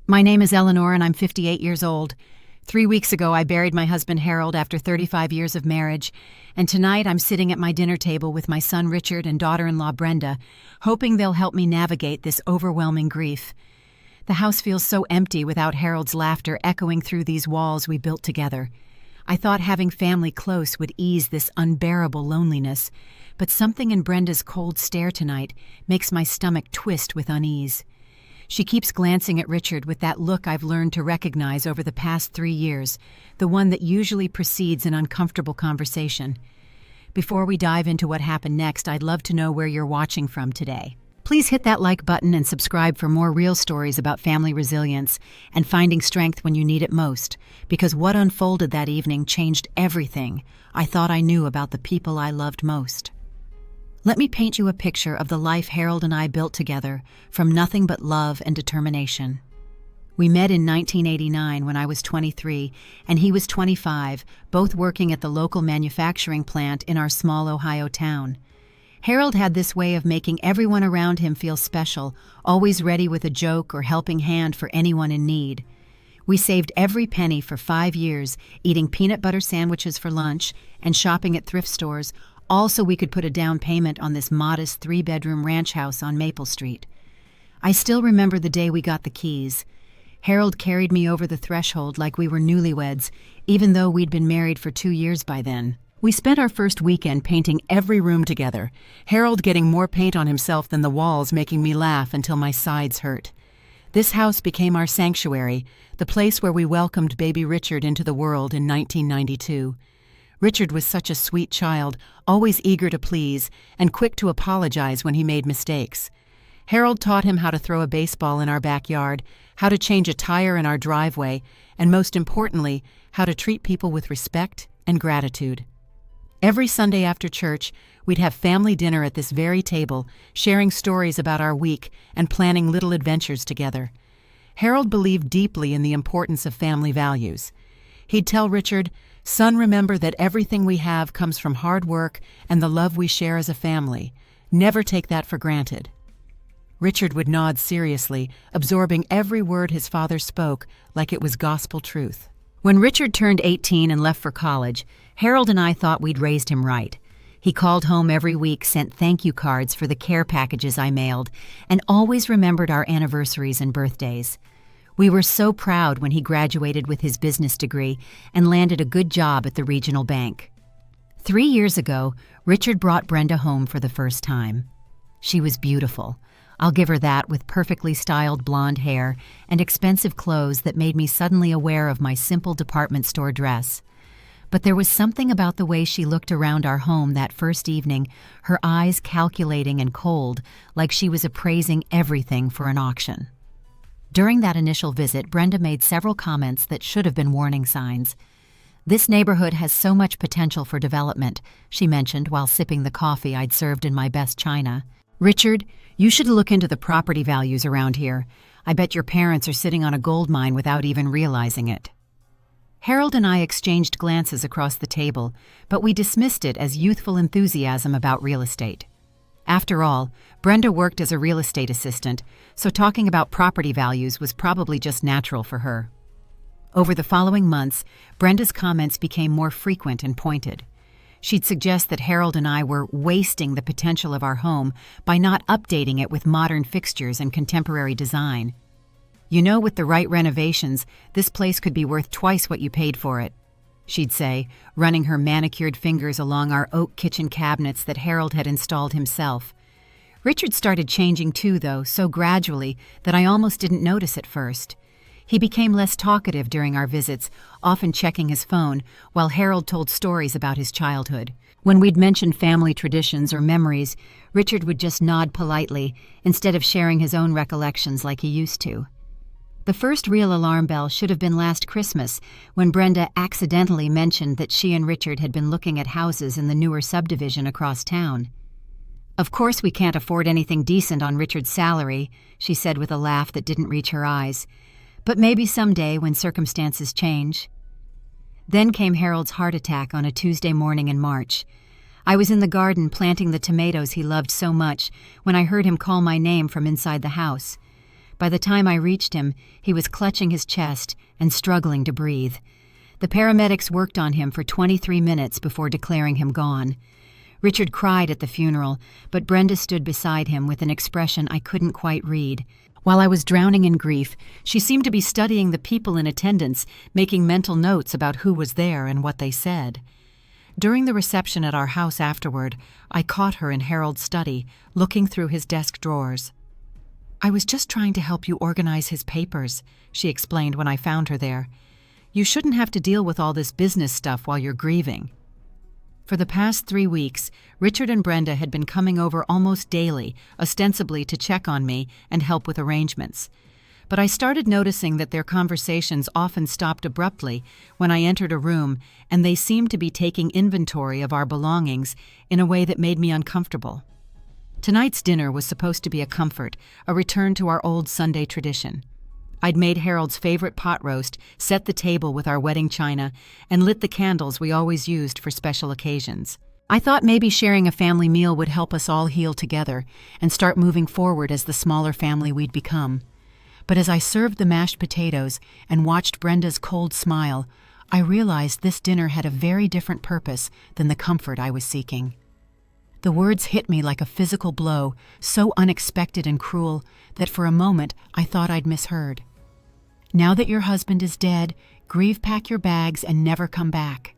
My name is Eleanor and I'm 58 years old. 3 weeks ago, I buried my husband Harold after 35 years of marriage, and tonight I'm sitting at my dinner table with my son Richard and daughter-in-law Brenda, hoping they'll help me navigate this overwhelming grief. The house feels so empty without Harold's laughter echoing through these walls we built together. I thought having family close would ease this unbearable loneliness, but something in Brenda's cold stare tonight makes my stomach twist with unease. She keeps glancing at Richard with that look I've learned to recognize over the past 3 years, the one that usually precedes an uncomfortable conversation. Before we dive into what happened next, I'd love to know where you're watching from today. Please hit that like button and subscribe for more real stories about family resilience and finding strength when you need it most, because what unfolded that evening changed everything I thought I knew about the people I loved most. Let me paint you a picture of the life Harold and I built together from nothing but love and determination. We met in 1989 when I was 23 and he was 25, both working at the local manufacturing plant in our small Ohio town. Harold had this way of making everyone around him feel special, always ready with a joke or helping hand for anyone in need. We saved every penny for 5 years, eating peanut butter sandwiches for lunch and shopping at thrift stores, all so we could put a down payment on this modest 3-bedroom ranch house on Maple Street. I still remember the day we got the keys. Harold carried me over the threshold like we were newlyweds, even though we'd been married for 2 years by then. We spent our first weekend painting every room together, Harold getting more paint on himself than the walls, making me laugh until my sides hurt. This house became our sanctuary, the place where we welcomed baby Richard into the world in 1992. Richard was such a sweet child, always eager to please, and quick to apologize when he made mistakes. Harold taught him how to throw a baseball in our backyard, how to change a tire in our driveway, and most importantly, how to treat people with respect and gratitude. Every Sunday after church, we'd have family dinner at this very table, sharing stories about our week and planning little adventures together. Harold believed deeply in the importance of family values. He'd tell Richard, "Son, remember that everything we have comes from hard work and the love we share as a family. Never take that for granted." Richard would nod seriously, absorbing every word his father spoke like it was gospel truth. When Richard turned 18 and left for college, Harold and I thought we'd raised him right. He called home every week, sent thank you cards for the care packages I mailed, and always remembered our anniversaries and birthdays. We were so proud when he graduated with his business degree and landed a good job at the regional bank. 3 years ago, Richard brought Brenda home for the first time. She was beautiful. I'll give her that, with perfectly styled blonde hair and expensive clothes that made me suddenly aware of my simple department store dress. But there was something about the way she looked around our home that first evening, her eyes calculating and cold, like she was appraising everything for an auction. During that initial visit, Brenda made several comments that should have been warning signs. "This neighborhood has so much potential for development," she mentioned while sipping the coffee I'd served in my best china. "Richard, you should look into the property values around here. I bet your parents are sitting on a gold mine without even realizing it." Harold and I exchanged glances across the table, but we dismissed it as youthful enthusiasm about real estate. After all, Brenda worked as a real estate assistant, so talking about property values was probably just natural for her. Over the following months, Brenda's comments became more frequent and pointed. She'd suggest that Harold and I were wasting the potential of our home by not updating it with modern fixtures and contemporary design. "You know, with the right renovations, this place could be worth twice what you paid for it," she'd say, running her manicured fingers along our oak kitchen cabinets that Harold had installed himself. Richard started changing too, though, so gradually that I almost didn't notice at first. He became less talkative during our visits, often checking his phone, while Harold told stories about his childhood. When we'd mention family traditions or memories, Richard would just nod politely, instead of sharing his own recollections like he used to. The first real alarm bell should have been last Christmas, when Brenda accidentally mentioned that she and Richard had been looking at houses in the newer subdivision across town. "Of course we can't afford anything decent on Richard's salary," she said with a laugh that didn't reach her eyes. "But maybe someday when circumstances change." Then came Harold's heart attack on a Tuesday morning in March. I was in the garden planting the tomatoes he loved so much when I heard him call my name from inside the house. By the time I reached him, he was clutching his chest and struggling to breathe. The paramedics worked on him for 23 minutes before declaring him gone. Richard cried at the funeral, but Brenda stood beside him with an expression I couldn't quite read. While I was drowning in grief, she seemed to be studying the people in attendance, making mental notes about who was there and what they said. During the reception at our house afterward, I caught her in Harold's study, looking through his desk drawers. "I was just trying to help you organize his papers," she explained when I found her there. "You shouldn't have to deal with all this business stuff while you're grieving." For the past 3 weeks, Richard and Brenda had been coming over almost daily, ostensibly to check on me and help with arrangements. But I started noticing that their conversations often stopped abruptly when I entered a room, and they seemed to be taking inventory of our belongings in a way that made me uncomfortable. Tonight's dinner was supposed to be a comfort, a return to our old Sunday tradition. I'd made Harold's favorite pot roast, set the table with our wedding china, and lit the candles we always used for special occasions. I thought maybe sharing a family meal would help us all heal together and start moving forward as the smaller family we'd become. But as I served the mashed potatoes and watched Brenda's cold smile, I realized this dinner had a very different purpose than the comfort I was seeking. The words hit me like a physical blow, so unexpected and cruel that for a moment I thought I'd misheard. "Now that your husband is dead, grieve, pack your bags, and never come back."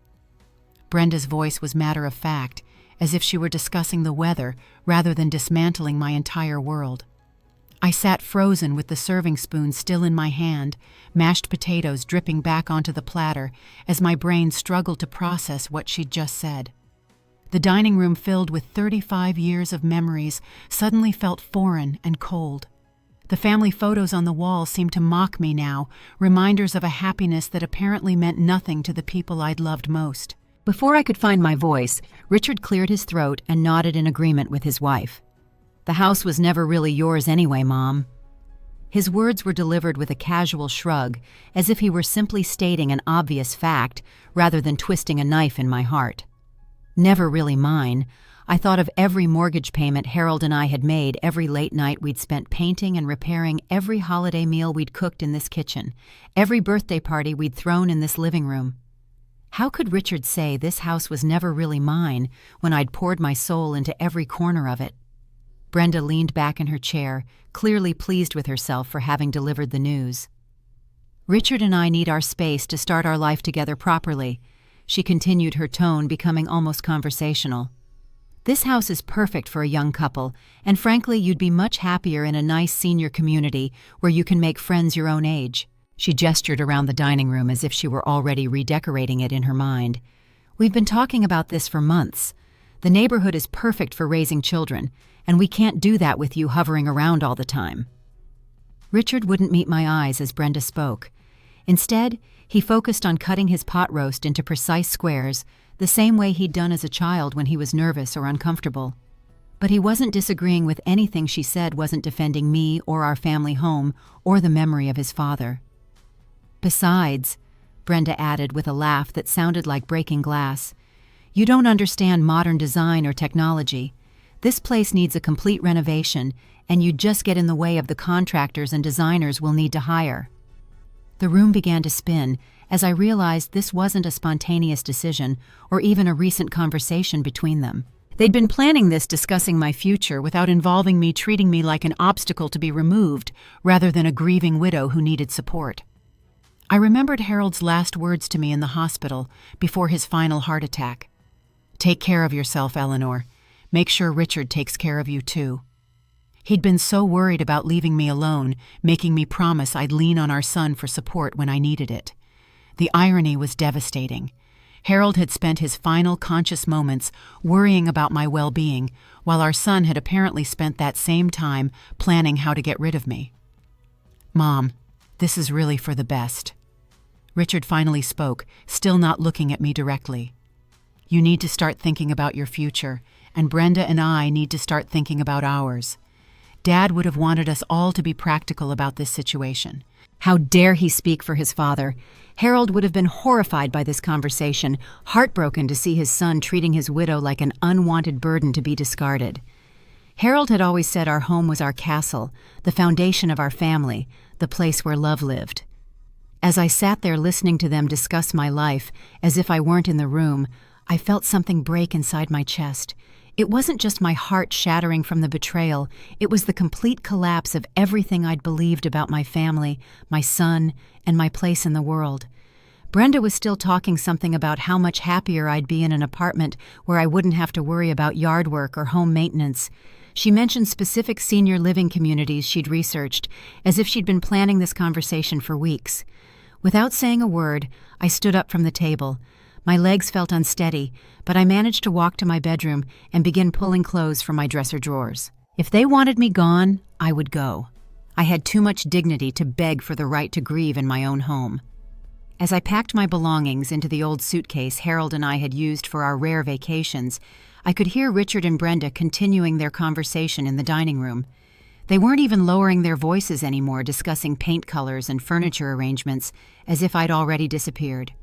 Brenda's voice was matter of fact, as if she were discussing the weather rather than dismantling my entire world. I sat frozen with the serving spoon still in my hand, mashed potatoes dripping back onto the platter as my brain struggled to process what she'd just said. The dining room, filled with 35 years of memories, suddenly felt foreign and cold. The family photos on the wall seemed to mock me now, reminders of a happiness that apparently meant nothing to the people I'd loved most. Before I could find my voice, Richard cleared his throat and nodded in agreement with his wife. "The house was never really yours anyway, Mom." His words were delivered with a casual shrug, as if he were simply stating an obvious fact rather than twisting a knife in my heart. Never really mine. I thought of every mortgage payment Harold and I had made, every late night we'd spent painting and repairing, every holiday meal we'd cooked in this kitchen, every birthday party we'd thrown in this living room. How could Richard say this house was never really mine when I'd poured my soul into every corner of it? Brenda leaned back in her chair, clearly pleased with herself for having delivered the news. "Richard and I need our space to start our life together properly," she continued, her tone becoming almost conversational. "This house is perfect for a young couple, and frankly, you'd be much happier in a nice senior community where you can make friends your own age." She gestured around the dining room as if she were already redecorating it in her mind. "We've been talking about this for months. The neighborhood is perfect for raising children, and we can't do that with you hovering around all the time." Richard wouldn't meet my eyes as Brenda spoke. Instead, he focused on cutting his pot roast into precise squares, the same way he'd done as a child when he was nervous or uncomfortable. But he wasn't disagreeing with anything she said, wasn't defending me or our family home or the memory of his father. "Besides," Brenda added with a laugh that sounded like breaking glass, "you don't understand modern design or technology. This place needs a complete renovation, and you'd just get in the way of the contractors and designers we'll need to hire." The room began to spin as I realized this wasn't a spontaneous decision or even a recent conversation between them. They'd been planning this, discussing my future without involving me, treating me like an obstacle to be removed rather than a grieving widow who needed support. I remembered Harold's last words to me in the hospital before his final heart attack. "Take care of yourself, Eleanor. Make sure Richard takes care of you too." He'd been so worried about leaving me alone, making me promise I'd lean on our son for support when I needed it. The irony was devastating. Harold had spent his final conscious moments worrying about my well-being, while our son had apparently spent that same time planning how to get rid of me. "Mom, this is really for the best." Richard finally spoke, still not looking at me directly. "You need to start thinking about your future, and Brenda and I need to start thinking about ours. Dad would have wanted us all to be practical about this situation." How dare he speak for his father? Harold would have been horrified by this conversation, heartbroken to see his son treating his widow like an unwanted burden to be discarded. Harold had always said our home was our castle, the foundation of our family, the place where love lived. As I sat there listening to them discuss my life, as if I weren't in the room, I felt something break inside my chest. It wasn't just my heart shattering from the betrayal, it was the complete collapse of everything I'd believed about my family, my son, and my place in the world. Brenda was still talking something about how much happier I'd be in an apartment where I wouldn't have to worry about yard work or home maintenance. She mentioned specific senior living communities she'd researched, as if she'd been planning this conversation for weeks. Without saying a word, I stood up from the table. My legs felt unsteady, but I managed to walk to my bedroom and begin pulling clothes from my dresser drawers. If they wanted me gone, I would go. I had too much dignity to beg for the right to grieve in my own home. As I packed my belongings into the old suitcase Harold and I had used for our rare vacations, I could hear Richard and Brenda continuing their conversation in the dining room. They weren't even lowering their voices anymore, discussing paint colors and furniture arrangements, as if I'd already disappeared.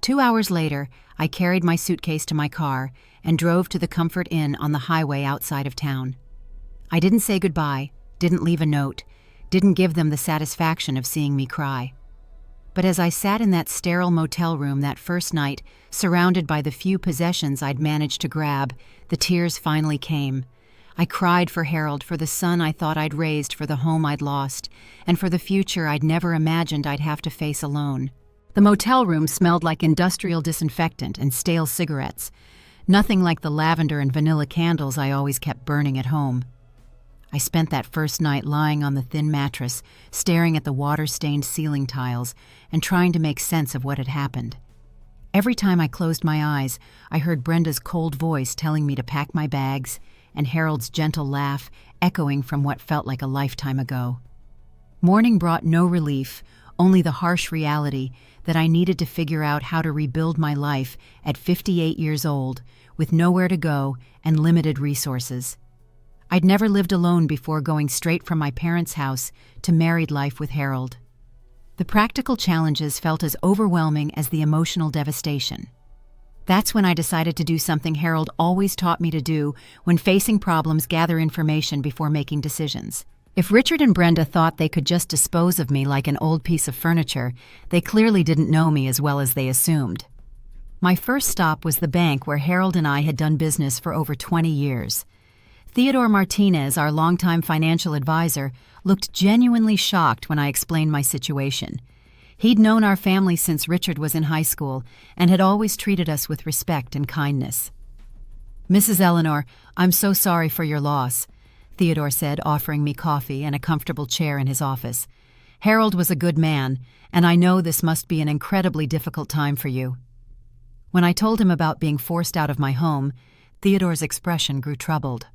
2 hours later, I carried my suitcase to my car and drove to the Comfort Inn on the highway outside of town. I didn't say goodbye, didn't leave a note, didn't give them the satisfaction of seeing me cry. But as I sat in that sterile motel room that first night, surrounded by the few possessions I'd managed to grab, the tears finally came. I cried for Harold, for the son I thought I'd raised, for the home I'd lost, and for the future I'd never imagined I'd have to face alone. The motel room smelled like industrial disinfectant and stale cigarettes, nothing like the lavender and vanilla candles I always kept burning at home. I spent that first night lying on the thin mattress, staring at the water-stained ceiling tiles and trying to make sense of what had happened. Every time I closed my eyes, I heard Brenda's cold voice telling me to pack my bags and Harold's gentle laugh echoing from what felt like a lifetime ago. Morning brought no relief, only the harsh reality that I needed to figure out how to rebuild my life at 58 years old, with nowhere to go and limited resources. I'd never lived alone before going straight from my parents' house to married life with Harold. The practical challenges felt as overwhelming as the emotional devastation. That's when I decided to do something Harold always taught me to do when facing problems: gather information before making decisions. If Richard and Brenda thought they could just dispose of me like an old piece of furniture, they clearly didn't know me as well as they assumed. My first stop was the bank where Harold and I had done business for over 20 years. Theodore Martinez, our longtime financial advisor, looked genuinely shocked when I explained my situation. He'd known our family since Richard was in high school and had always treated us with respect and kindness. "Mrs. Eleanor, I'm so sorry for your loss," Theodore said, offering me coffee and a comfortable chair in his office. "Harold was a good man, and I know this must be an incredibly difficult time for you." When I told him about being forced out of my home, Theodore's expression grew troubled.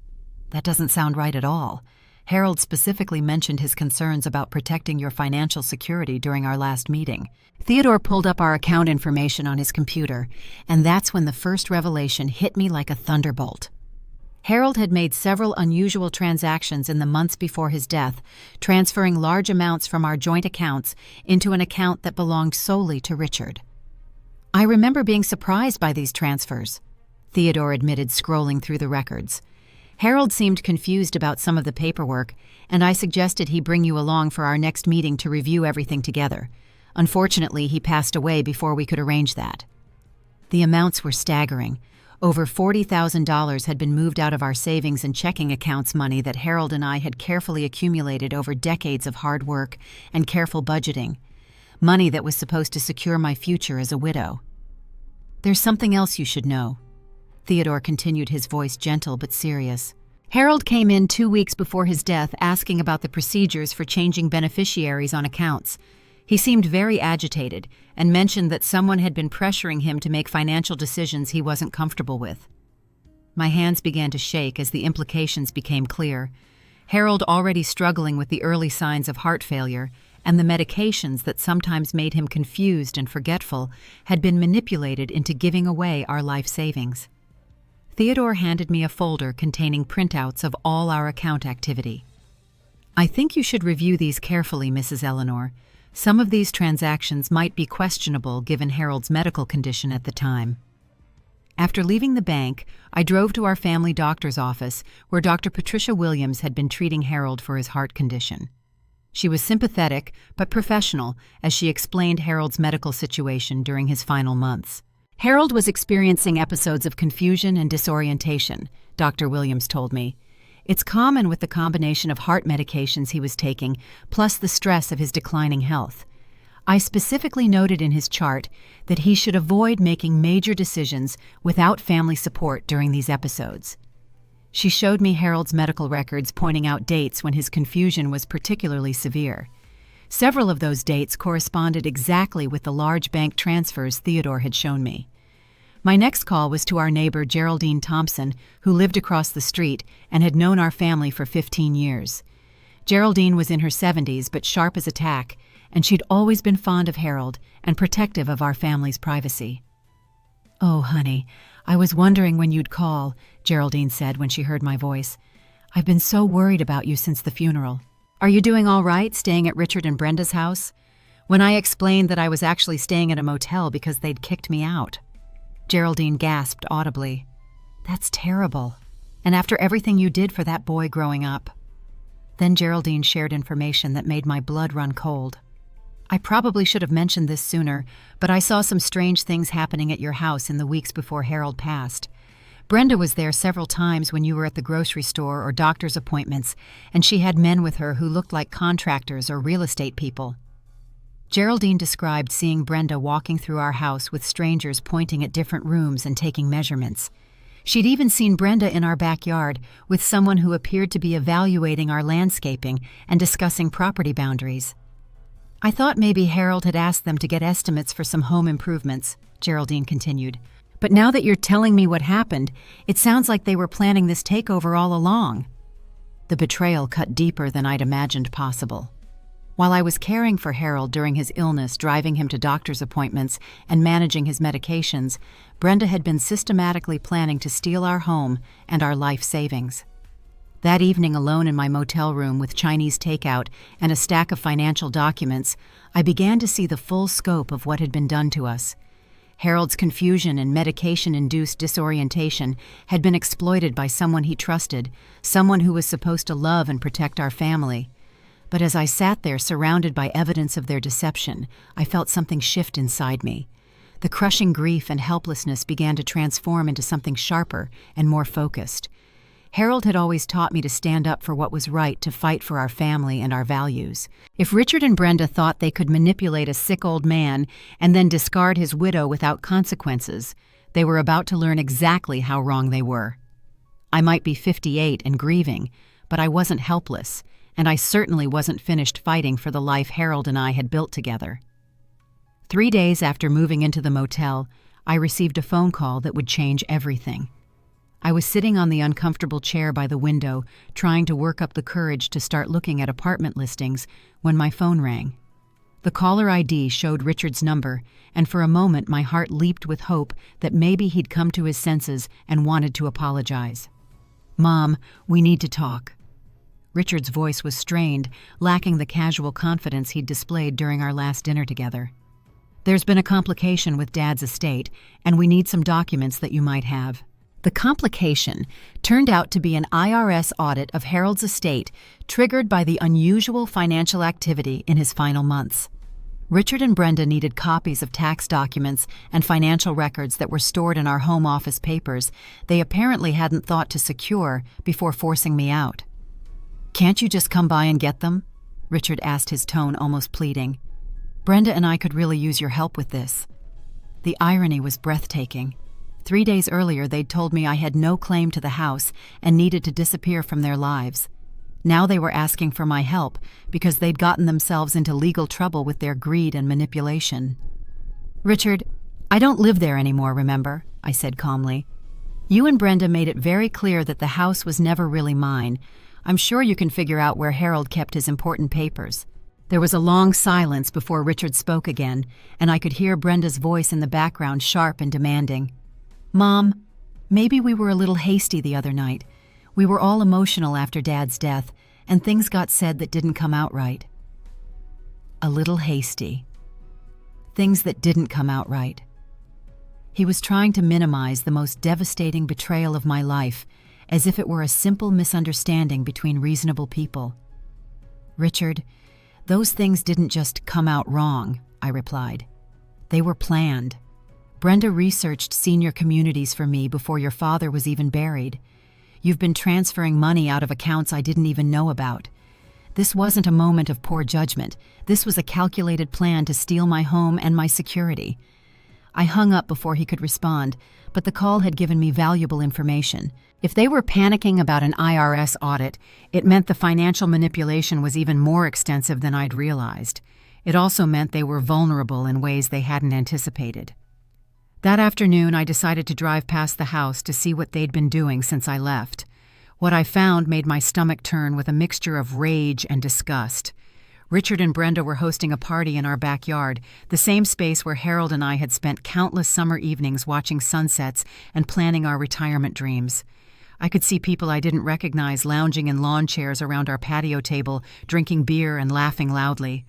"That doesn't sound right at all. Harold specifically mentioned his concerns about protecting your financial security during our last meeting." Theodore pulled up our account information on his computer, and that's when the first revelation hit me like a thunderbolt. Harold had made several unusual transactions in the months before his death, transferring large amounts from our joint accounts into an account that belonged solely to Richard. "I remember being surprised by these transfers," Theodore admitted, scrolling through the records. "Harold seemed confused about some of the paperwork, and I suggested he bring you along for our next meeting to review everything together. Unfortunately, he passed away before we could arrange that." The amounts were staggering. Over $40,000 had been moved out of our savings and checking accounts, money that Harold and I had carefully accumulated over decades of hard work and careful budgeting. Money that was supposed to secure my future as a widow. "There's something else you should know," Theodore continued, his voice gentle but serious. "Harold came in 2 weeks before his death asking about the procedures for changing beneficiaries on accounts. He seemed very agitated and mentioned that someone had been pressuring him to make financial decisions he wasn't comfortable with." My hands began to shake as the implications became clear. Harold, already struggling with the early signs of heart failure and the medications that sometimes made him confused and forgetful, had been manipulated into giving away our life savings. Theodore handed me a folder containing printouts of all our account activity. "I think you should review these carefully, Mrs. Eleanor. Some of these transactions might be questionable given Harold's medical condition at the time." After leaving the bank, I drove to our family doctor's office where Dr. Patricia Williams had been treating Harold for his heart condition. She was sympathetic but professional as she explained Harold's medical situation during his final months. Harold was experiencing episodes of confusion and disorientation, Dr. Williams told me. It's common with the combination of heart medications he was taking, plus the stress of his declining health. I specifically noted in his chart that he should avoid making major decisions without family support during these episodes. She showed me Harold's medical records pointing out dates when his confusion was particularly severe. Several of those dates corresponded exactly with the large bank transfers Theodore had shown me. My next call was to our neighbor Geraldine Thompson, who lived across the street and had known our family for 15 years. Geraldine was in her 70s but sharp as a tack, and she'd always been fond of Harold and protective of our family's privacy. "Oh, honey, I was wondering when you'd call," Geraldine said when she heard my voice. "I've been so worried about you since the funeral. Are you doing all right, staying at Richard and Brenda's house?" When I explained that I was actually staying at a motel because they'd kicked me out, Geraldine gasped audibly. "That's terrible. And after everything you did for that boy growing up." Then Geraldine shared information that made my blood run cold. "I probably should have mentioned this sooner, but I saw some strange things happening at your house in the weeks before Harold passed. Brenda was there several times when you were at the grocery store or doctor's appointments, and she had men with her who looked like contractors or real estate people." Geraldine described seeing Brenda walking through our house with strangers pointing at different rooms and taking measurements. She'd even seen Brenda in our backyard with someone who appeared to be evaluating our landscaping and discussing property boundaries. "I thought maybe Harold had asked them to get estimates for some home improvements," Geraldine continued. "But now that you're telling me what happened, it sounds like they were planning this takeover all along." The betrayal cut deeper than I'd imagined possible. While I was caring for Harold during his illness, driving him to doctor's appointments, and managing his medications, Brenda had been systematically planning to steal our home and our life savings. That evening, alone in my motel room with Chinese takeout and a stack of financial documents, I began to see the full scope of what had been done to us. Harold's confusion and medication-induced disorientation had been exploited by someone he trusted, someone who was supposed to love and protect our family. But as I sat there surrounded by evidence of their deception, I felt something shift inside me. The crushing grief and helplessness began to transform into something sharper and more focused. Harold had always taught me to stand up for what was right, to fight for our family and our values. If Richard and Brenda thought they could manipulate a sick old man and then discard his widow without consequences, they were about to learn exactly how wrong they were. I might be 58 and grieving, but I wasn't helpless, and I certainly wasn't finished fighting for the life Harold and I had built together. 3 days after moving into the motel, I received a phone call that would change everything. I was sitting on the uncomfortable chair by the window, trying to work up the courage to start looking at apartment listings, when my phone rang. The caller ID showed Richard's number, and for a moment my heart leaped with hope that maybe he'd come to his senses and wanted to apologize. "Mom, we need to talk." Richard's voice was strained, lacking the casual confidence he'd displayed during our last dinner together. "There's been a complication with Dad's estate, and we need some documents that you might have." The complication turned out to be an IRS audit of Harold's estate, triggered by the unusual financial activity in his final months. Richard and Brenda needed copies of tax documents and financial records that were stored in our home office papers they apparently hadn't thought to secure before forcing me out. "Can't you just come by and get them?" Richard asked, his tone almost pleading. "Brenda and I could really use your help with this." The irony was breathtaking. 3 days earlier, they'd told me I had no claim to the house and needed to disappear from their lives. Now they were asking for my help because they'd gotten themselves into legal trouble with their greed and manipulation. "Richard, I don't live there anymore, remember?" I said calmly. "You and Brenda made it very clear that the house was never really mine. I'm sure you can figure out where Harold kept his important papers." There was a long silence before Richard spoke again, and I could hear Brenda's voice in the background, sharp and demanding. "Mom, maybe we were a little hasty the other night. We were all emotional after Dad's death, and things got said that didn't come out right." A little hasty. Things that didn't come out right. He was trying to minimize the most devastating betrayal of my life, as if it were a simple misunderstanding between reasonable people. "Richard, those things didn't just come out wrong," I replied. "They were planned. Brenda researched senior communities for me before your father was even buried. You've been transferring money out of accounts I didn't even know about. This wasn't a moment of poor judgment. This was a calculated plan to steal my home and my security." I hung up before he could respond, but the call had given me valuable information. If they were panicking about an IRS audit, it meant the financial manipulation was even more extensive than I'd realized. It also meant they were vulnerable in ways they hadn't anticipated. That afternoon, I decided to drive past the house to see what they'd been doing since I left. What I found made my stomach turn with a mixture of rage and disgust. Richard and Brenda were hosting a party in our backyard, the same space where Harold and I had spent countless summer evenings watching sunsets and planning our retirement dreams. I could see people I didn't recognize lounging in lawn chairs around our patio table, drinking beer and laughing loudly.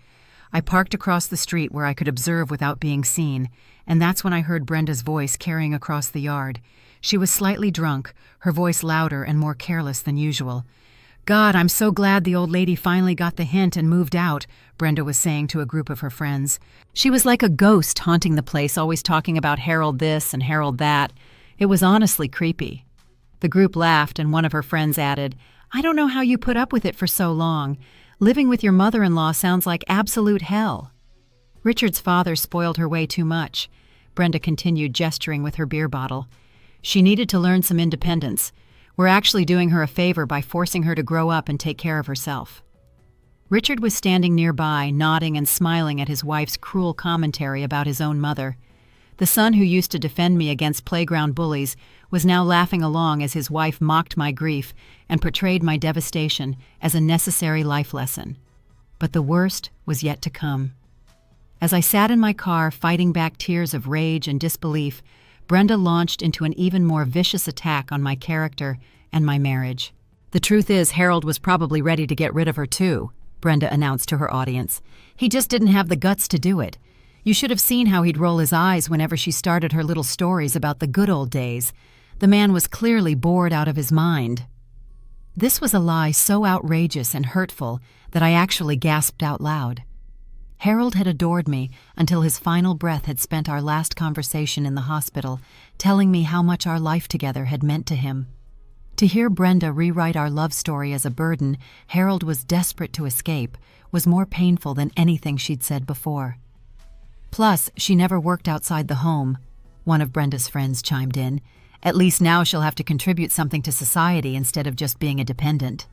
I parked across the street where I could observe without being seen, and that's when I heard Brenda's voice carrying across the yard. She was slightly drunk, her voice louder and more careless than usual. "God, I'm so glad the old lady finally got the hint and moved out," Brenda was saying to a group of her friends. She was like a ghost haunting the place, always talking about Harold this and Harold that. It was honestly creepy. The group laughed, and one of her friends added, "I don't know how you put up with it for so long. Living with your mother-in-law sounds like absolute hell." Richard's father spoiled her way too much, Brenda continued, gesturing with her beer bottle. "She needed to learn some independence. We're actually doing her a favor by forcing her to grow up and take care of herself." Richard was standing nearby, nodding and smiling at his wife's cruel commentary about his own mother. The son who used to defend me against playground bullies was now laughing along as his wife mocked my grief and portrayed my devastation as a necessary life lesson. But the worst was yet to come. As I sat in my car fighting back tears of rage and disbelief, Brenda launched into an even more vicious attack on my character and my marriage. "The truth is, Harold was probably ready to get rid of her too," Brenda announced to her audience. "He just didn't have the guts to do it. You should have seen how he'd roll his eyes whenever she started her little stories about the good old days. The man was clearly bored out of his mind." This was a lie so outrageous and hurtful that I actually gasped out loud. Harold had adored me until his final breath had spent our last conversation in the hospital, telling me how much our life together had meant to him. To hear Brenda rewrite our love story as a burden Harold was desperate to escape was more painful than anything she'd said before. "Plus, she never worked outside the home," one of Brenda's friends chimed in. "At least now she'll have to contribute something to society instead of just being a dependent."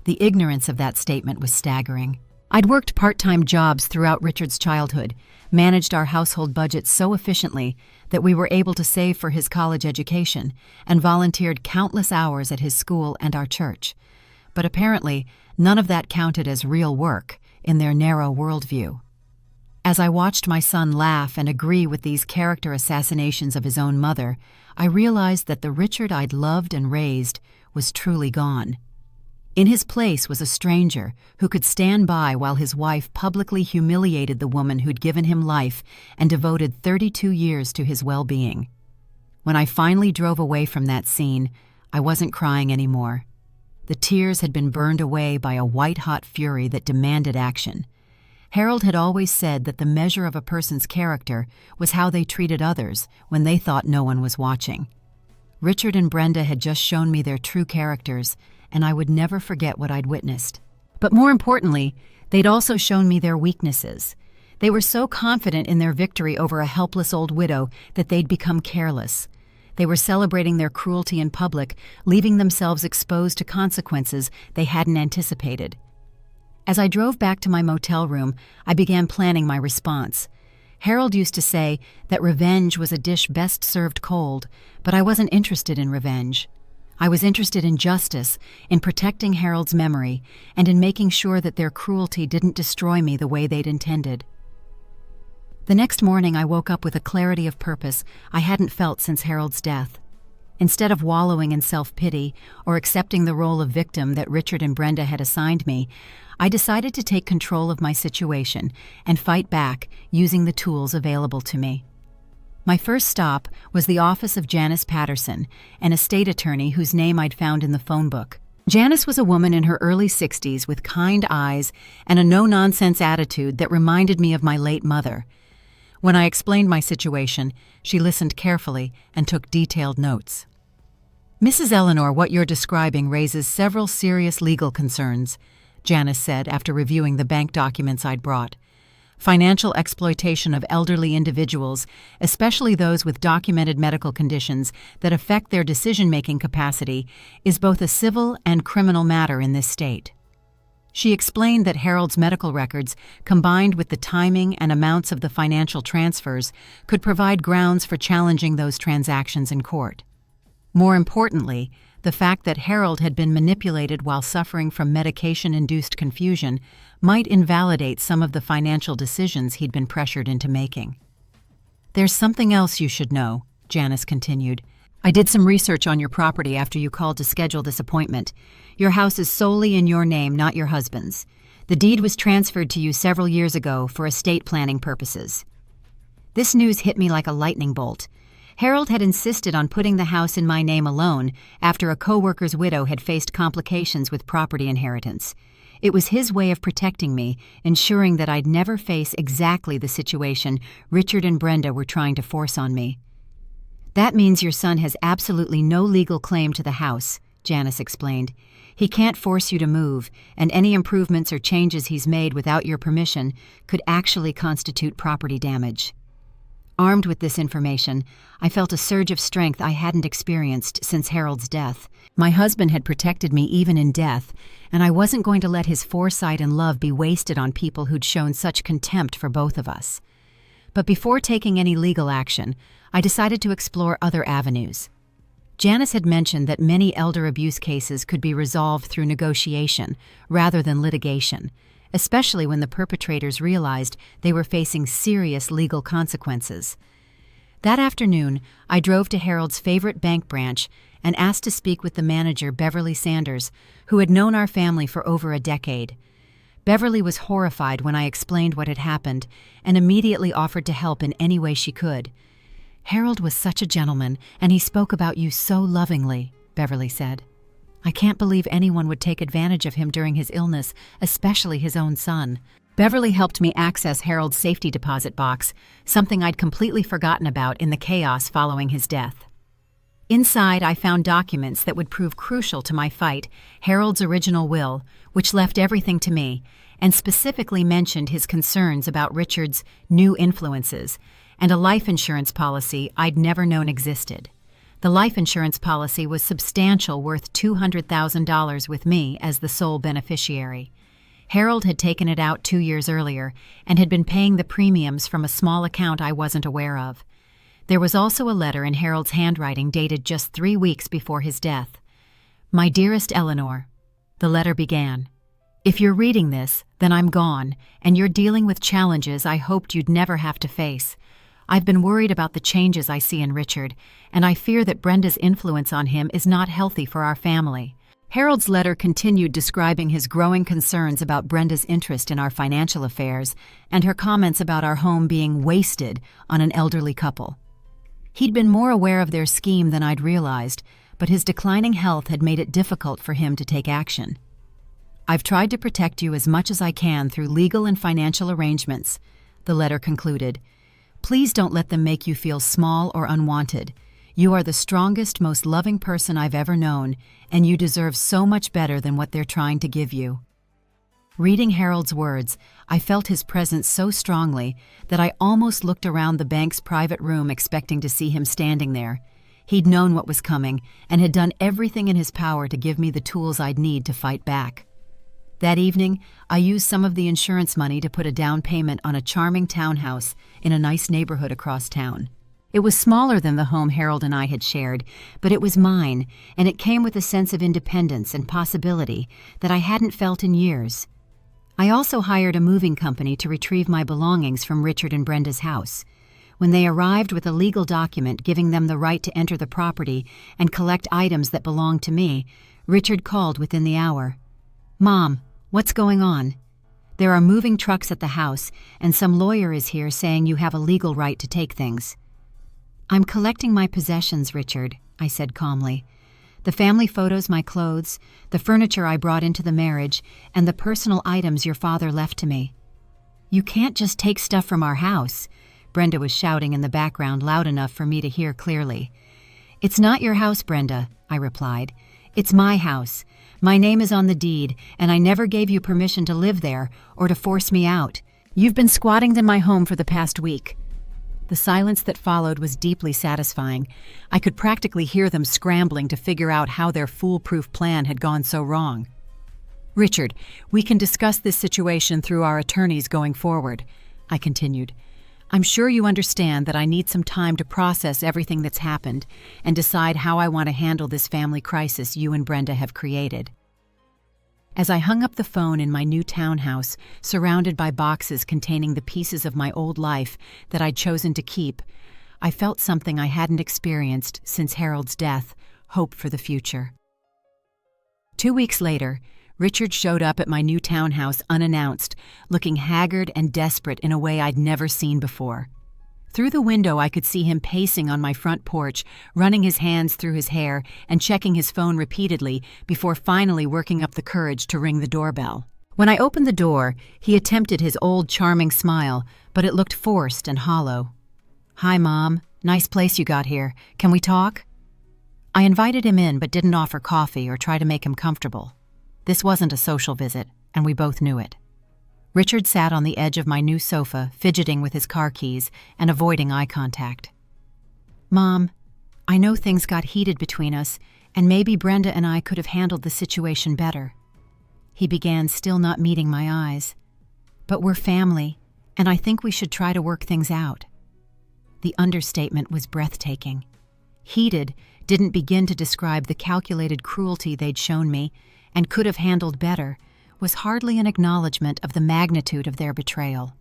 The ignorance of that statement was staggering. I'd worked part-time jobs throughout Richard's childhood, managed our household budget so efficiently that we were able to save for his college education, and volunteered countless hours at his school and our church. But apparently, none of that counted as real work in their narrow worldview. As I watched my son laugh and agree with these character assassinations of his own mother, I realized that the Richard I'd loved and raised was truly gone. In his place was a stranger who could stand by while his wife publicly humiliated the woman who'd given him life and devoted 32 years to his well-being. When I finally drove away from that scene, I wasn't crying anymore. The tears had been burned away by a white-hot fury that demanded action. Harold had always said that the measure of a person's character was how they treated others when they thought no one was watching. Richard and Brenda had just shown me their true characters, and I would never forget what I'd witnessed. But more importantly, they'd also shown me their weaknesses. They were so confident in their victory over a helpless old widow that they'd become careless. They were celebrating their cruelty in public, leaving themselves exposed to consequences they hadn't anticipated. As I drove back to my motel room, I began planning my response. Harold used to say that revenge was a dish best served cold, but I wasn't interested in revenge. I was interested in justice, in protecting Harold's memory, and in making sure that their cruelty didn't destroy me the way they'd intended. The next morning, I woke up with a clarity of purpose I hadn't felt since Harold's death. Instead of wallowing in self-pity or accepting the role of victim that Richard and Brenda had assigned me, I decided to take control of my situation and fight back using the tools available to me. My first stop was the office of Janice Patterson, an estate attorney whose name I'd found in the phone book. Janice was a woman in her early 60s with kind eyes and a no-nonsense attitude that reminded me of my late mother. When I explained my situation, she listened carefully and took detailed notes. "Mrs. Eleanor, what you're describing raises several serious legal concerns," Janice said after reviewing the bank documents I'd brought. "Financial exploitation of elderly individuals, especially those with documented medical conditions that affect their decision-making capacity, is both a civil and criminal matter in this state." She explained that Harold's medical records, combined with the timing and amounts of the financial transfers, could provide grounds for challenging those transactions in court. More importantly, the fact that Harold had been manipulated while suffering from medication-induced confusion might invalidate some of the financial decisions he'd been pressured into making. "There's something else you should know," Janice continued. "I did some research on your property after you called to schedule this appointment. Your house is solely in your name, not your husband's. The deed was transferred to you several years ago for estate planning purposes." This news hit me like a lightning bolt. Harold had insisted on putting the house in my name alone after a co-worker's widow had faced complications with property inheritance. It was his way of protecting me, ensuring that I'd never face exactly the situation Richard and Brenda were trying to force on me. "That means your son has absolutely no legal claim to the house," Janice explained. "He can't force you to move, and any improvements or changes he's made without your permission could actually constitute property damage." Armed with this information, I felt a surge of strength I hadn't experienced since Harold's death. My husband had protected me even in death, and I wasn't going to let his foresight and love be wasted on people who'd shown such contempt for both of us. But before taking any legal action, I decided to explore other avenues. Janice had mentioned that many elder abuse cases could be resolved through negotiation rather than litigation, especially when the perpetrators realized they were facing serious legal consequences. That afternoon, I drove to Harold's favorite bank branch and asked to speak with the manager, Beverly Sanders, who had known our family for over a decade. Beverly was horrified when I explained what had happened and immediately offered to help in any way she could. "Harold was such a gentleman, and he spoke about you so lovingly," Beverly said. "I can't believe anyone would take advantage of him during his illness, especially his own son." Beverly helped me access Harold's safety deposit box, something I'd completely forgotten about in the chaos following his death. Inside, I found documents that would prove crucial to my fight: Harold's original will, which left everything to me, and specifically mentioned his concerns about Richard's new influences, and a life insurance policy I'd never known existed. The life insurance policy was substantial, worth $200,000 with me as the sole beneficiary. Harold had taken it out 2 years earlier and had been paying the premiums from a small account I wasn't aware of. There was also a letter in Harold's handwriting dated just 3 weeks before his death. "My dearest Eleanor," the letter began. "If you're reading this, then I'm gone, and you're dealing with challenges I hoped you'd never have to face. I've been worried about the changes I see in Richard, and I fear that Brenda's influence on him is not healthy for our family." Harold's letter continued describing his growing concerns about Brenda's interest in our financial affairs and her comments about our home being wasted on an elderly couple. He'd been more aware of their scheme than I'd realized, but his declining health had made it difficult for him to take action. "I've tried to protect you as much as I can through legal and financial arrangements," the letter concluded. "Please don't let them make you feel small or unwanted. You are the strongest, most loving person I've ever known, and you deserve so much better than what they're trying to give you." Reading Harold's words, I felt his presence so strongly that I almost looked around the bank's private room expecting to see him standing there. He'd known what was coming and had done everything in his power to give me the tools I'd need to fight back. That evening, I used some of the insurance money to put a down payment on a charming townhouse in a nice neighborhood across town. It was smaller than the home Harold and I had shared, but it was mine, and it came with a sense of independence and possibility that I hadn't felt in years. I also hired a moving company to retrieve my belongings from Richard and Brenda's house. When they arrived with a legal document giving them the right to enter the property and collect items that belonged to me, Richard called within the hour. "Mom, what's going on? There are moving trucks at the house, and some lawyer is here saying you have a legal right to take things." "I'm collecting my possessions, Richard," I said calmly. "The family photos, my clothes, the furniture I brought into the marriage, and the personal items your father left to me." "You can't just take stuff from our house," Brenda was shouting in the background loud enough for me to hear clearly. "It's not your house, Brenda," I replied. "It's my house. My name is on the deed, and I never gave you permission to live there or to force me out. You've been squatting in my home for the past week." The silence that followed was deeply satisfying. I could practically hear them scrambling to figure out how their foolproof plan had gone so wrong. "Richard, we can discuss this situation through our attorneys going forward," I continued. "I'm sure you understand that I need some time to process everything that's happened and decide how I want to handle this family crisis you and Brenda have created." As I hung up the phone in my new townhouse, surrounded by boxes containing the pieces of my old life that I'd chosen to keep, I felt something I hadn't experienced since Harold's death: hope for the future. 2 weeks later, Richard showed up at my new townhouse unannounced, looking haggard and desperate in a way I'd never seen before. Through the window, I could see him pacing on my front porch, running his hands through his hair and checking his phone repeatedly before finally working up the courage to ring the doorbell. When I opened the door, he attempted his old charming smile, but it looked forced and hollow. "Hi, Mom. Nice place you got here. Can we talk?" I invited him in but didn't offer coffee or try to make him comfortable. This wasn't a social visit, and we both knew it. Richard sat on the edge of my new sofa, fidgeting with his car keys and avoiding eye contact. "Mom, I know things got heated between us, and maybe Brenda and I could have handled the situation better." He began, still not meeting my eyes. "But we're family, and I think we should try to work things out." The understatement was breathtaking. Heated didn't begin to describe the calculated cruelty they'd shown me, and could have handled better, was hardly an acknowledgement of the magnitude of their betrayal.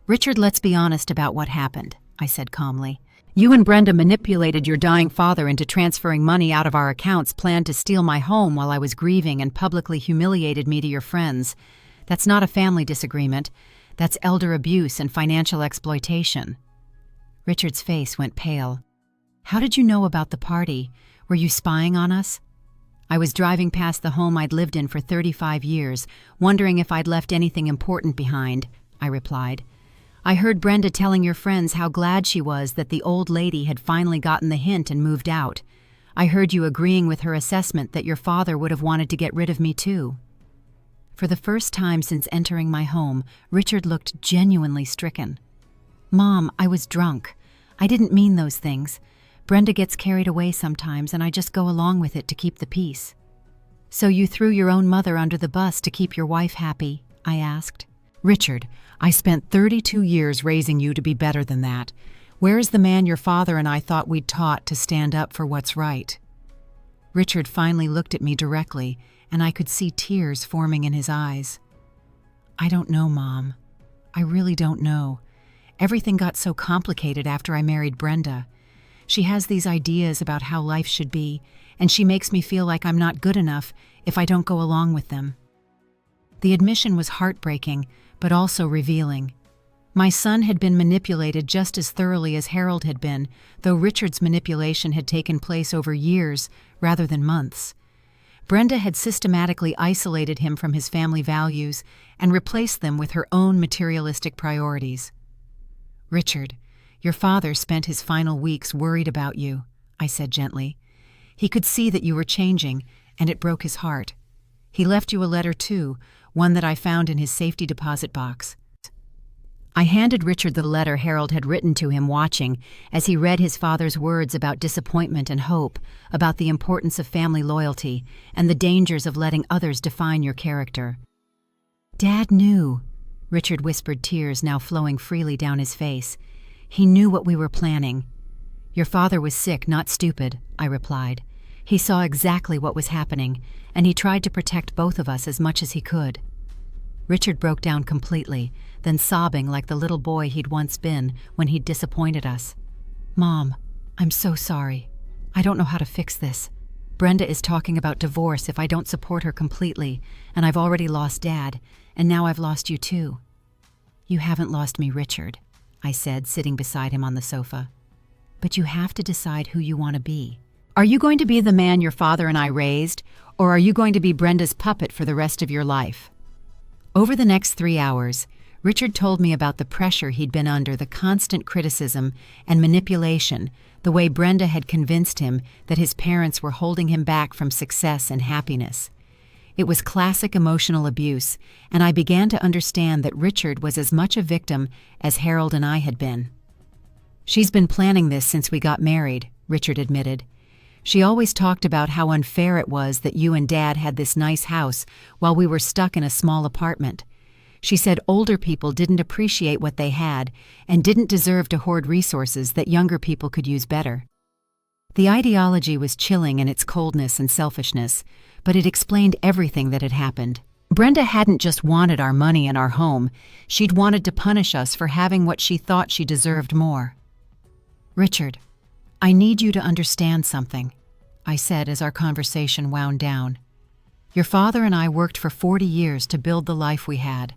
"Richard, let's be honest about what happened," I said calmly. "You and Brenda manipulated your dying father into transferring money out of our accounts, planned to steal my home while I was grieving, and publicly humiliated me to your friends. That's not a family disagreement. That's elder abuse and financial exploitation." Richard's face went pale. "How did you know about the party? Were you spying on us?" I was driving past the home I'd lived in for 35 years, wondering if I'd left anything important behind, I replied. "I heard Brenda telling your friends how glad she was that the old lady had finally gotten the hint and moved out. I heard you agreeing with her assessment that your father would have wanted to get rid of me too." For the first time since entering my home, Richard looked genuinely stricken. "Mom, I was drunk. I didn't mean those things. Brenda gets carried away sometimes, and I just go along with it to keep the peace." "So you threw your own mother under the bus to keep your wife happy?" I asked. "Richard, I spent 32 years raising you to be better than that. Where is the man your father and I thought we'd taught to stand up for what's right?" Richard finally looked at me directly, and I could see tears forming in his eyes. "I don't know, Mom. I really don't know. Everything got so complicated after I married Brenda. She has these ideas about how life should be, and she makes me feel like I'm not good enough if I don't go along with them." The admission was heartbreaking, but also revealing. My son had been manipulated just as thoroughly as Harold had been, though Richard's manipulation had taken place over years rather than months. Brenda had systematically isolated him from his family values and replaced them with her own materialistic priorities. "Richard, your father spent his final weeks worried about you," I said gently. "He could see that you were changing, and it broke his heart. He left you a letter too, one that I found in his safety deposit box." I handed Richard the letter Harold had written to him, watching as he read his father's words about disappointment and hope, about the importance of family loyalty, and the dangers of letting others define your character. "Dad knew," Richard whispered, tears now flowing freely down his face. "He knew what we were planning." "Your father was sick, not stupid," I replied. "He saw exactly what was happening, and he tried to protect both of us as much as he could." Richard broke down completely, then sobbing like the little boy he'd once been when he'd disappointed us. "Mom, I'm so sorry. I don't know how to fix this. Brenda is talking about divorce if I don't support her completely, and I've already lost Dad, and now I've lost you too." "You haven't lost me, Richard," I said, sitting beside him on the sofa. but you have to decide who you want to be. Are you going to be the man your father and I raised, or are you going to be Brenda's puppet for the rest of your life? Over the next 3 hours, Richard told me about the pressure he'd been under, the constant criticism and manipulation, the way Brenda had convinced him that his parents were holding him back from success and happiness. It was classic emotional abuse, and I began to understand that Richard was as much a victim as Harold and I had been. "She's been planning this since we got married," Richard admitted. "She always talked about how unfair it was that you and Dad had this nice house while we were stuck in a small apartment. She said older people didn't appreciate what they had and didn't deserve to hoard resources that younger people could use better." The ideology was chilling in its coldness and selfishness, but it explained everything that had happened. Brenda hadn't just wanted our money and our home, she'd wanted to punish us for having what she thought she deserved more. "Richard, I need you to understand something," I said as our conversation wound down. "Your father and I worked for 40 years to build the life we had.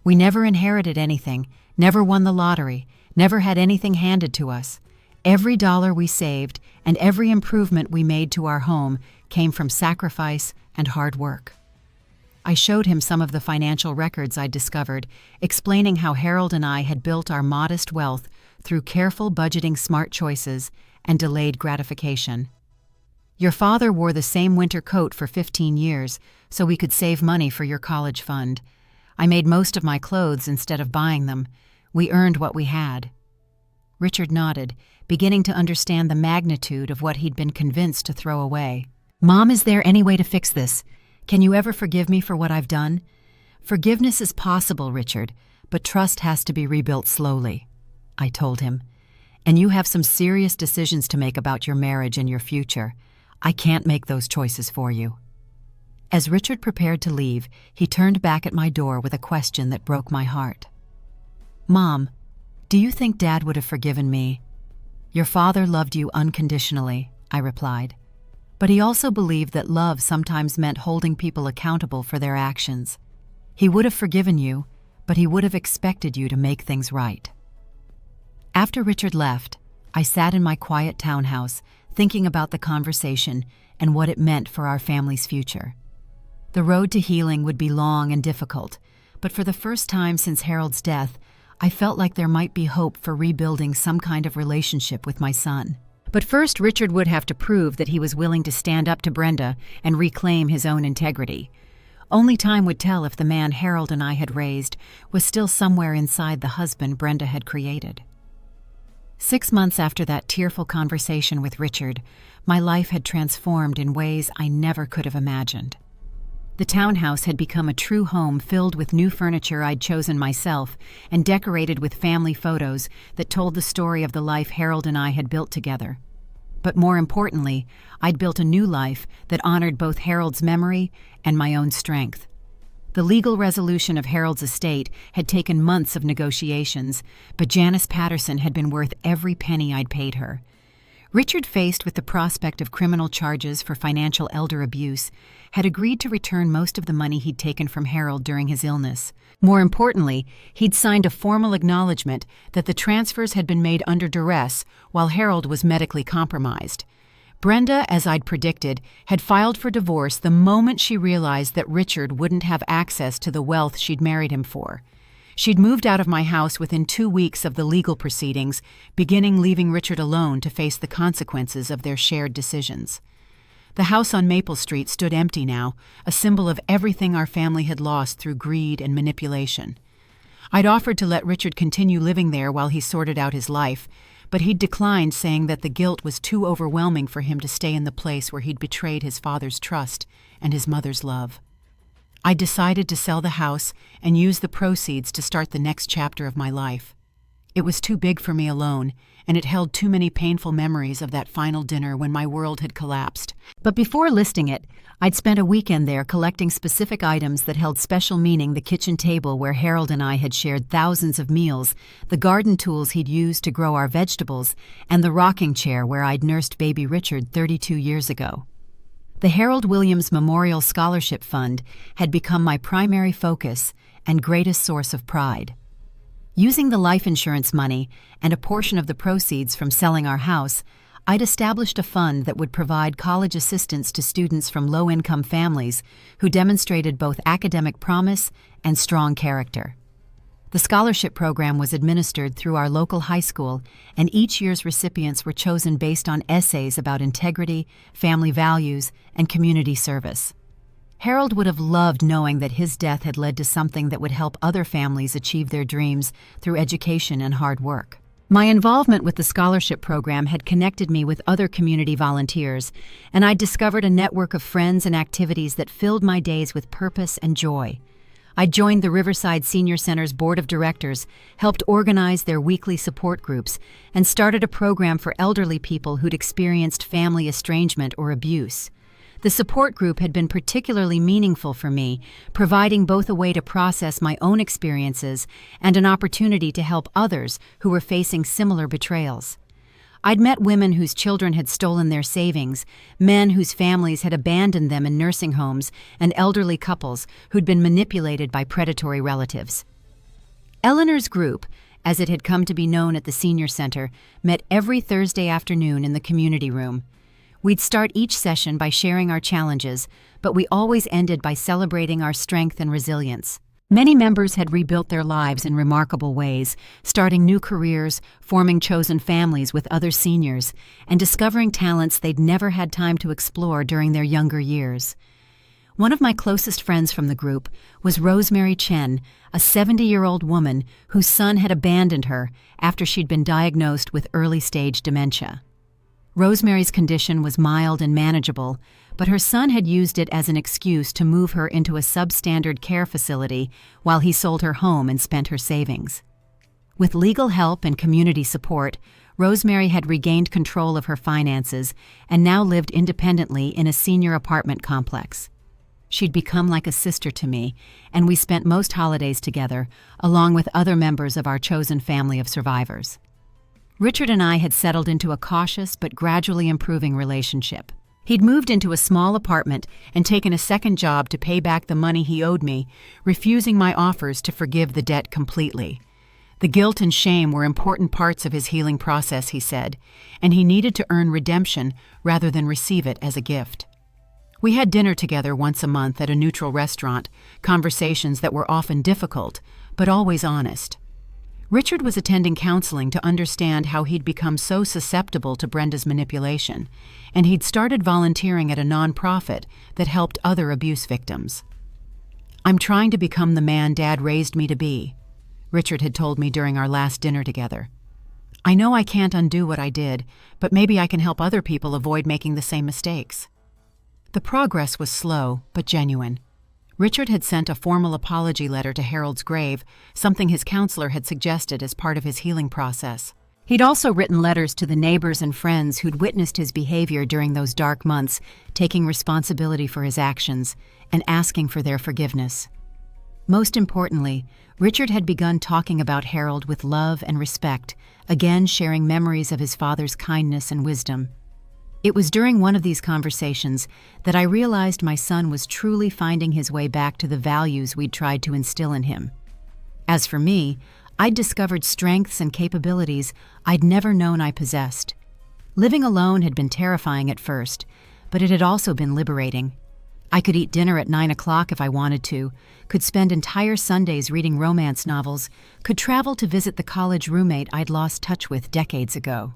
We never inherited anything, never won the lottery, never had anything handed to us. Every dollar we saved and every improvement we made to our home came from sacrifice and hard work." I showed him some of the financial records I'd discovered, explaining how Harold and I had built our modest wealth through careful budgeting, smart choices, and delayed gratification. "Your father wore the same winter coat for 15 years so we could save money for your college fund. I made most of my clothes instead of buying them. We earned what we had." Richard nodded, beginning to understand the magnitude of what he'd been convinced to throw away. "Mom, is there any way to fix this? Can you ever forgive me for what I've done?" "Forgiveness is possible, Richard, but trust has to be rebuilt slowly," I told him. "And you have some serious decisions to make about your marriage and your future. I can't make those choices for you." As Richard prepared to leave, he turned back at my door with a question that broke my heart. "Mom, do you think Dad would have forgiven me?" "Your father loved you unconditionally," I replied. "But he also believed that love sometimes meant holding people accountable for their actions. He would have forgiven you, but he would have expected you to make things right." After Richard left, I sat in my quiet townhouse, thinking about the conversation and what it meant for our family's future. The road to healing would be long and difficult, but for the first time since Harold's death, I felt like there might be hope for rebuilding some kind of relationship with my son. But first, Richard would have to prove that he was willing to stand up to Brenda and reclaim his own integrity. Only time would tell if the man Harold and I had raised was still somewhere inside the husband Brenda had created. 6 months after that tearful conversation with Richard, my life had transformed in ways I never could have imagined. The townhouse had become a true home filled with new furniture I'd chosen myself and decorated with family photos that told the story of the life Harold and I had built together. But more importantly, I'd built a new life that honored both Harold's memory and my own strength. The legal resolution of Harold's estate had taken months of negotiations, but Janice Patterson had been worth every penny I'd paid her. Richard, faced with the prospect of criminal charges for financial elder abuse, had agreed to return most of the money he'd taken from Harold during his illness. More importantly, he'd signed a formal acknowledgement that the transfers had been made under duress while Harold was medically compromised. Brenda, as I'd predicted, had filed for divorce the moment she realized that Richard wouldn't have access to the wealth she'd married him for. She'd moved out of my house within 2 weeks of the legal proceedings, leaving Richard alone to face the consequences of their shared decisions. The house on Maple Street stood empty now, a symbol of everything our family had lost through greed and manipulation. I'd offered to let Richard continue living there while he sorted out his life, but he'd declined, saying that the guilt was too overwhelming for him to stay in the place where he'd betrayed his father's trust and his mother's love. I decided to sell the house and use the proceeds to start the next chapter of my life. It was too big for me alone, and it held too many painful memories of that final dinner when my world had collapsed. But before listing it, I'd spent a weekend there collecting specific items that held special meaning: the kitchen table where Harold and I had shared thousands of meals, the garden tools he'd used to grow our vegetables, and the rocking chair where I'd nursed baby Richard 32 years ago. The Harold Williams Memorial Scholarship Fund had become my primary focus and greatest source of pride. Using the life insurance money and a portion of the proceeds from selling our house, I'd established a fund that would provide college assistance to students from low-income families who demonstrated both academic promise and strong character. The scholarship program was administered through our local high school, and each year's recipients were chosen based on essays about integrity, family values, and community service. Harold would have loved knowing that his death had led to something that would help other families achieve their dreams through education and hard work. My involvement with the scholarship program had connected me with other community volunteers, and I'd discovered a network of friends and activities that filled my days with purpose and joy. I joined the Riverside Senior Center's board of directors, helped organize their weekly support groups, and started a program for elderly people who'd experienced family estrangement or abuse. The support group had been particularly meaningful for me, providing both a way to process my own experiences and an opportunity to help others who were facing similar betrayals. I'd met women whose children had stolen their savings, men whose families had abandoned them in nursing homes, and elderly couples who'd been manipulated by predatory relatives. Eleanor's group, as it had come to be known at the Senior Center, met every Thursday afternoon in the community room. We'd start each session by sharing our challenges, but we always ended by celebrating our strength and resilience. Many members had rebuilt their lives in remarkable ways, starting new careers, forming chosen families with other seniors, and discovering talents they'd never had time to explore during their younger years. One of my closest friends from the group was Rosemary Chen, a 70-year-old woman whose son had abandoned her after she'd been diagnosed with early-stage dementia. Rosemary's condition was mild and manageable, but her son had used it as an excuse to move her into a substandard care facility while he sold her home and spent her savings. With legal help and community support, Rosemary had regained control of her finances and now lived independently in a senior apartment complex. She'd become like a sister to me, and we spent most holidays together, along with other members of our chosen family of survivors. Richard and I had settled into a cautious but gradually improving relationship. He'd moved into a small apartment and taken a second job to pay back the money he owed me, refusing my offers to forgive the debt completely. The guilt and shame were important parts of his healing process, he said, and he needed to earn redemption rather than receive it as a gift. We had dinner together once a month at a neutral restaurant, conversations that were often difficult, but always honest. Richard was attending counseling to understand how he'd become so susceptible to Brenda's manipulation, and he'd started volunteering at a nonprofit that helped other abuse victims. "I'm trying to become the man Dad raised me to be," Richard had told me during our last dinner together. "I know I can't undo what I did, but maybe I can help other people avoid making the same mistakes." The progress was slow, but genuine. Richard had sent a formal apology letter to Harold's grave, something his counselor had suggested as part of his healing process. He'd also written letters to the neighbors and friends who'd witnessed his behavior during those dark months, taking responsibility for his actions and asking for their forgiveness. Most importantly, Richard had begun talking about Harold with love and respect, again sharing memories of his father's kindness and wisdom. It was during one of these conversations that I realized my son was truly finding his way back to the values we'd tried to instill in him. As for me, I'd discovered strengths and capabilities I'd never known I possessed. Living alone had been terrifying at first, but it had also been liberating. I could eat dinner at 9 o'clock if I wanted to, could spend entire Sundays reading romance novels, could travel to visit the college roommate I'd lost touch with decades ago.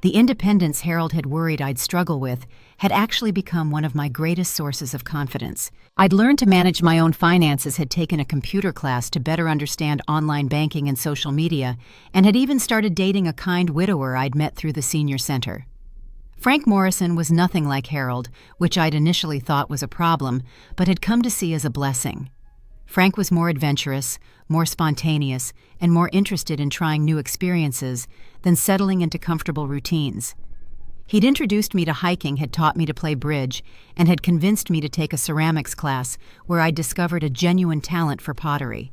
The independence Harold had worried I'd struggle with had actually become one of my greatest sources of confidence. I'd learned to manage my own finances, had taken a computer class to better understand online banking and social media, and had even started dating a kind widower I'd met through the Senior Center. Frank Morrison was nothing like Harold, which I'd initially thought was a problem, but had come to see as a blessing. Frank was more adventurous, more spontaneous, and more interested in trying new experiences than settling into comfortable routines. He'd introduced me to hiking, had taught me to play bridge, and had convinced me to take a ceramics class where I'd discovered a genuine talent for pottery.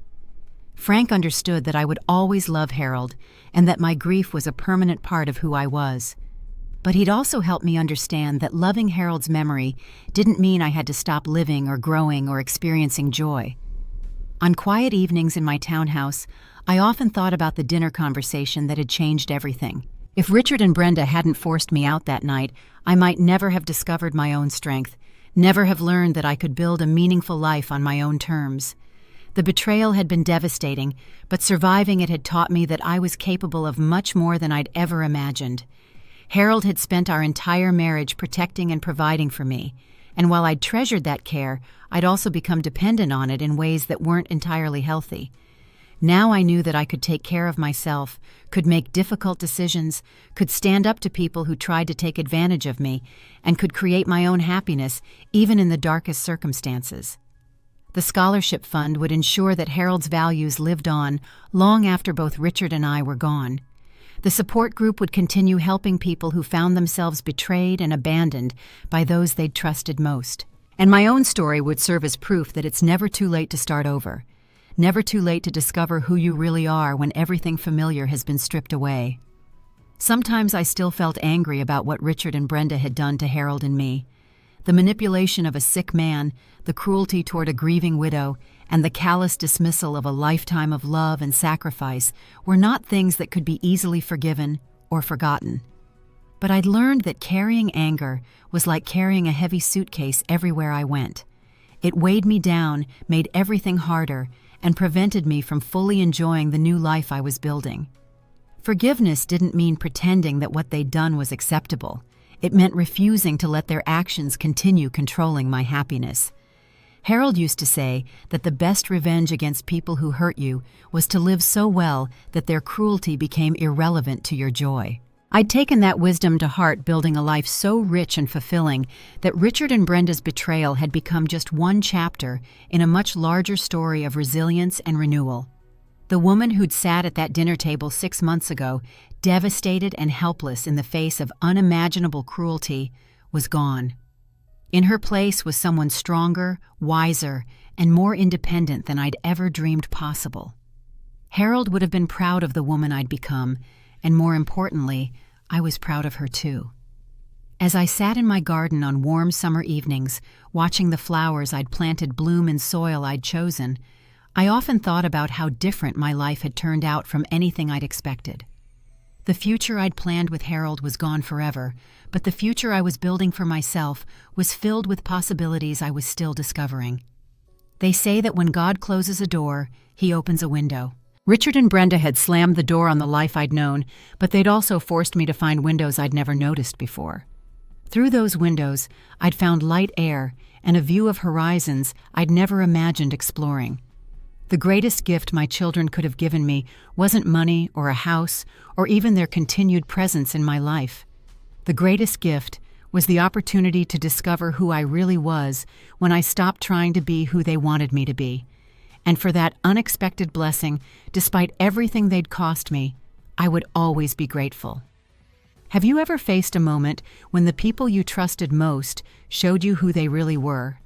Frank understood that I would always love Harold and that my grief was a permanent part of who I was. But he'd also helped me understand that loving Harold's memory didn't mean I had to stop living or growing or experiencing joy. On quiet evenings in my townhouse, I often thought about the dinner conversation that had changed everything. If Richard and Brenda hadn't forced me out that night, I might never have discovered my own strength, never have learned that I could build a meaningful life on my own terms. The betrayal had been devastating, but surviving it had taught me that I was capable of much more than I'd ever imagined. Harold had spent our entire marriage protecting and providing for me, and while I'd treasured that care, I'd also become dependent on it in ways that weren't entirely healthy. Now I knew that I could take care of myself, could make difficult decisions, could stand up to people who tried to take advantage of me, and could create my own happiness even in the darkest circumstances. The scholarship fund would ensure that Harold's values lived on long after both Richard and I were gone. The support group would continue helping people who found themselves betrayed and abandoned by those they'd trusted most. And my own story would serve as proof that it's never too late to start over. Never too late to discover who you really are when everything familiar has been stripped away. Sometimes I still felt angry about what Richard and Brenda had done to Harold and me. The manipulation of a sick man, the cruelty toward a grieving widow, and the callous dismissal of a lifetime of love and sacrifice were not things that could be easily forgiven or forgotten. But I'd learned that carrying anger was like carrying a heavy suitcase everywhere I went. It weighed me down, made everything harder, and prevented me from fully enjoying the new life I was building. Forgiveness didn't mean pretending that what they'd done was acceptable. It meant refusing to let their actions continue controlling my happiness. Harold used to say that the best revenge against people who hurt you was to live so well that their cruelty became irrelevant to your joy. I'd taken that wisdom to heart, building a life so rich and fulfilling that Richard and Brenda's betrayal had become just one chapter in a much larger story of resilience and renewal. The woman who'd sat at that dinner table 6 months ago, devastated and helpless in the face of unimaginable cruelty, was gone. In her place was someone stronger, wiser, and more independent than I'd ever dreamed possible. Harold would have been proud of the woman I'd become, and more importantly, I was proud of her too. As I sat in my garden on warm summer evenings, watching the flowers I'd planted bloom in soil I'd chosen, I often thought about how different my life had turned out from anything I'd expected. The future I'd planned with Harold was gone forever, but the future I was building for myself was filled with possibilities I was still discovering. They say that when God closes a door, He opens a window. Richard and Brenda had slammed the door on the life I'd known, but they'd also forced me to find windows I'd never noticed before. Through those windows, I'd found light air and a view of horizons I'd never imagined exploring. The greatest gift my children could have given me wasn't money or a house or even their continued presence in my life. The greatest gift was the opportunity to discover who I really was when I stopped trying to be who they wanted me to be. And for that unexpected blessing, despite everything they'd cost me, I would always be grateful. Have you ever faced a moment when the people you trusted most showed you who they really were?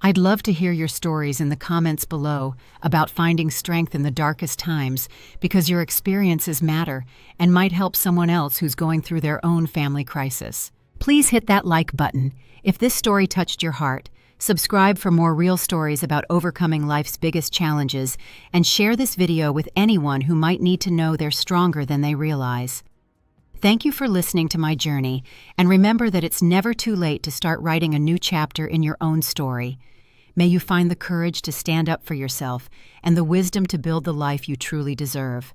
I'd love to hear your stories in the comments below about finding strength in the darkest times, because your experiences matter and might help someone else who's going through their own family crisis. Please hit that like button if this story touched your heart. Subscribe for more real stories about overcoming life's biggest challenges, and share this video with anyone who might need to know they're stronger than they realize. Thank you for listening to my journey, and remember that it's never too late to start writing a new chapter in your own story. May you find the courage to stand up for yourself and the wisdom to build the life you truly deserve.